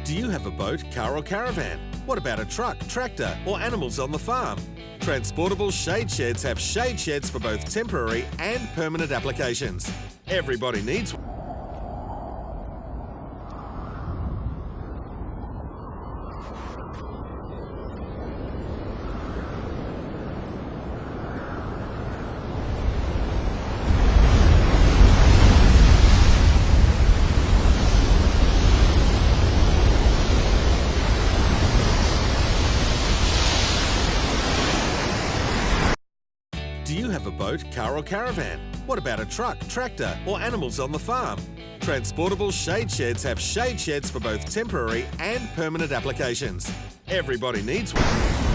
Do you have a boat, car or caravan? What about a truck, tractor or animals on the farm? Transportable Shade Sheds have shade sheds for both temporary and permanent applications. Everybody needs one. Do you have a boat, car or caravan? What about a truck, tractor or animals on the farm? Transportable Shade Sheds have shade sheds for both temporary and permanent applications. Everybody needs one.